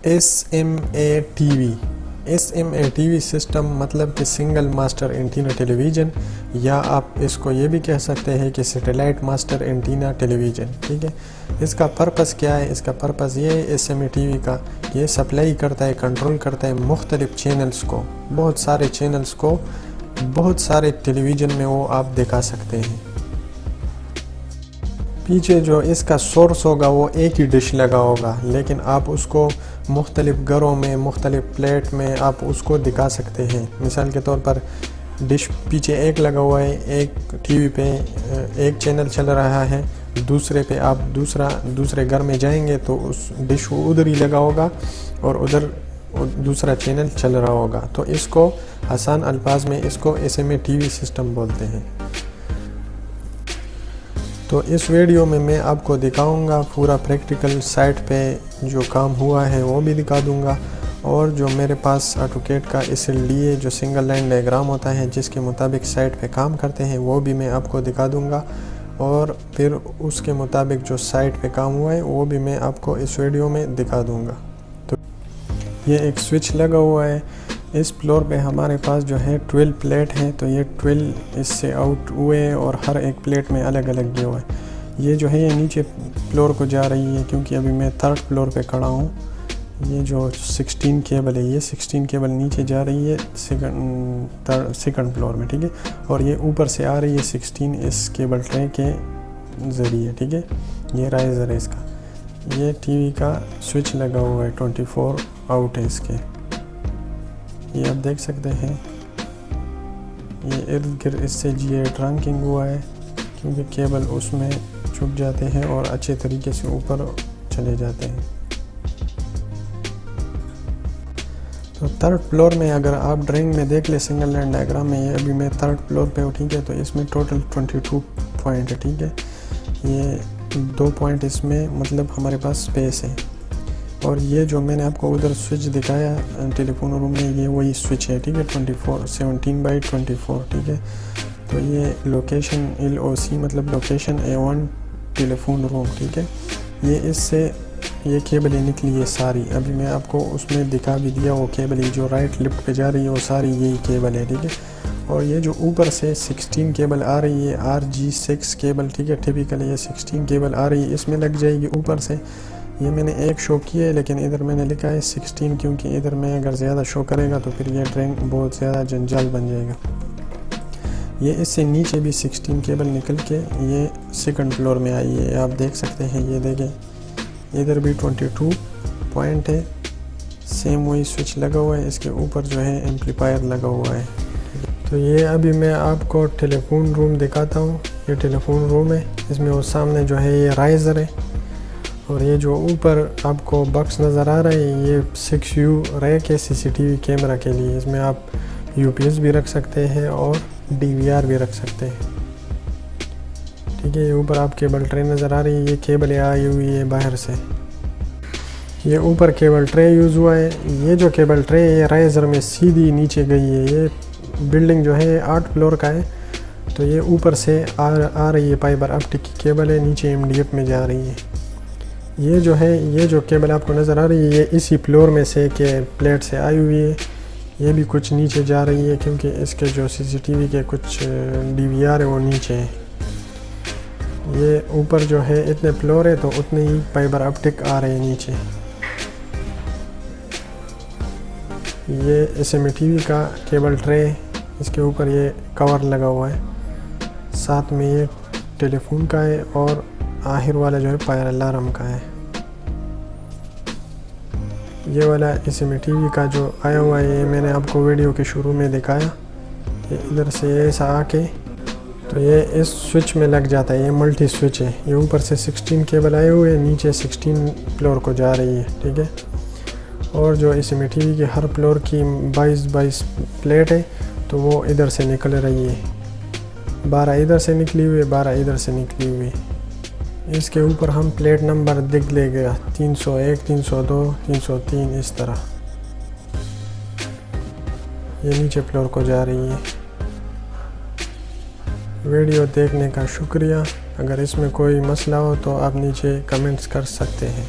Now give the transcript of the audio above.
SMA TV system मतलब कि single master antenna television, या आप इसको ये भी कह सकते हैं कि सैटेलाइट मास्टर एंटीना टेलीविज़न। ठीक है, इसका पर्पस क्या है? इसका पर्पस ये है SMA TV का, ये सप्लाई करता है, कंट्रोल करता है मुख्तलिफ चैनल्स को, बहुत सारे चैनल्स को बहुत सारे टेलीविज़न में वो आप दिखा सकते हैं। पीछे जो इसका सोर्स होगा वो एक ही डिश लगा होगा, लेकिन आप उसको मुख्तलिफ घरों में मुख्तलिफ प्लेट में आप उसको दिखा सकते हैं। मिसाल के तौर पर डिश पीछे एक लगा हुआ है, एक टीवी पे एक चैनल चल रहा है, दूसरे पे आप दूसरे घर में जाएंगे तो उस डिश उधर ही लगा होगा और उधर दूसरा चैनल चल रहा होगा। तो इसको आसान अल्फाज में इसको SMA TV सिस्टम बोलते हैं। तो इस वीडियो में मैं आपको दिखाऊंगा पूरा प्रैक्टिकल साइट पे जो काम हुआ है वो भी दिखा दूंगा, और जो मेरे पास AutoCAD का SLDA जो सिंगल लाइन डायग्राम होता है जिसके मुताबिक साइट पे काम करते हैं वो भी मैं आपको दिखा दूंगा, और फिर उसके मुताबिक जो साइट पे काम हुआ है वो भी मैं आपको इस वीडियो में दिखा दूंगा। तो ये एक स्विच लगा हुआ है। इस फ्लोर पे हमारे पास जो है 12 प्लेट है, तो ये 12 इससे आउट हुए और हर एक प्लेट में अलग अलग गया हुआ है। ये जो है ये नीचे फ्लोर को जा रही है, क्योंकि अभी मैं 3rd फ्लोर पे खड़ा हूँ। ये जो 16 केबल है, ये 16 केबल नीचे जा रही है सेकंड फ्लोर में। ठीक है, और ये ऊपर से आ रही है 16 इस केबल ट्रे के ज़रिए। ठीक है, ये राइज़र है इसका। ये टीवी का स्विच लगा हुआ है, 24 आउट है इसके, ये आप देख सकते हैं। ये इर्द गिर्द इससे GA ट्रंकिंग हुआ है, क्योंकि केबल उसमें छुप जाते हैं और अच्छे तरीके से ऊपर चले जाते हैं। तो 3rd फ्लोर में अगर आप ड्राइंग में देख ले सिंगल लाइन डायग्राम में, ये अभी मैं 3rd फ्लोर पे हूँ। ठीक है, तो इसमें टोटल 22 पॉइंट है। ठीक है, ये 2 पॉइंट इसमें मतलब हमारे पास स्पेस है, और ये जो मैंने आपको उधर स्विच दिखाया टेलीफोन रूम में, ये वही स्विच है। ठीक है, 17/24। ठीक है, तो ये लोकेशन LOC मतलब लोकेशन A1 टेलीफोन रूम। ठीक है, ये इससे ये केबल निकली है सारी, अभी मैं आपको उसमें दिखा भी दिया। वो केबल जो राइट लिफ्ट पे जा रही है वो सारी यही केबल है। ठीक है, और ये जो ऊपर से 16 केबल आ रही है RG6 केबल। ठीक है, टिपिकल ये 16 केबल आ रही है, इसमें लग जाएगी ऊपर से। ये मैंने एक शो किया है, लेकिन इधर मैंने लिखा है 16, क्योंकि इधर मैं अगर ज़्यादा शो करेगा तो फिर ये ड्राइंग बहुत ज़्यादा जंजाल बन जाएगा। ये इससे नीचे भी 16 केबल निकल के ये सेकंड फ्लोर में आई है, आप देख सकते हैं। ये देखें, इधर भी 22 पॉइंट है, सेम वही स्विच लगा हुआ है। इसके ऊपर जो है एम्पलीफायर लगा हुआ है। तो ये अभी मैं आपको टेलीफोन रूम दिखाता हूँ। ये टेलीफोन रूम है, इसमें वो सामने जो है ये राइज़र है, और ये जो ऊपर आपको बॉक्स नज़र आ रहा है ये 6U रैक है CCTV कैमरा के लिए। इसमें आप UPS भी रख सकते हैं और DVR भी रख सकते हैं। ठीक है, ये ऊपर आप केबल ट्रे नज़र आ रही है, ये केबल आई हुई है बाहर से। ये ऊपर केबल ट्रे यूज़ हुआ है। ये जो केबल ट्रे है ये राइज़र में सीधी नीचे गई है। ये बिल्डिंग जो है 8 फ्लोर का है, तो ये ऊपर से आ रही है फाइबर ऑप्टिक की केबल है, नीचे MDF में जा रही है। ये जो है ये जो केबल आपको नज़र आ रही है ये इसी फ्लोर में से के प्लेट से आई हुई है। ये भी कुछ नीचे जा रही है, क्योंकि इसके जो CCTV के कुछ DVR है वो नीचे है। ये ऊपर जो है इतने फ्लोर है तो उतने ही फाइबर ऑप्टिक आ रहे हैं नीचे। ये SMA TV का केबल ट्रे, इसके ऊपर ये कवर लगा हुआ है, साथ में ये टेलीफोन का है, और आखिर वाला जो है फायर अलार्म का है। ये वाला SMA TV का जो आया हुआ है ये मैंने आपको वीडियो के शुरू में दिखाया। ये इधर से ऐसा आके तो ये इस स्विच में लग जाता है। ये मल्टी स्विच है। ये ऊपर से 16 केबल आए हुए हैं, नीचे 16 फ्लोर को जा रही है। ठीक है, और जो SMA TV के हर फ्लोर की 22 प्लेट है, तो वो इधर से निकल रही है। 12 इधर से निकली हुई है, 12 इधर से निकली हुई है। इसके ऊपर हम प्लेट नंबर दिख लेगा 301, 302, 303 इस तरह। ये नीचे फ्लोर को जा रही है। वीडियो देखने का शुक्रिया। अगर इसमें कोई मसला हो तो आप नीचे कमेंट्स कर सकते हैं।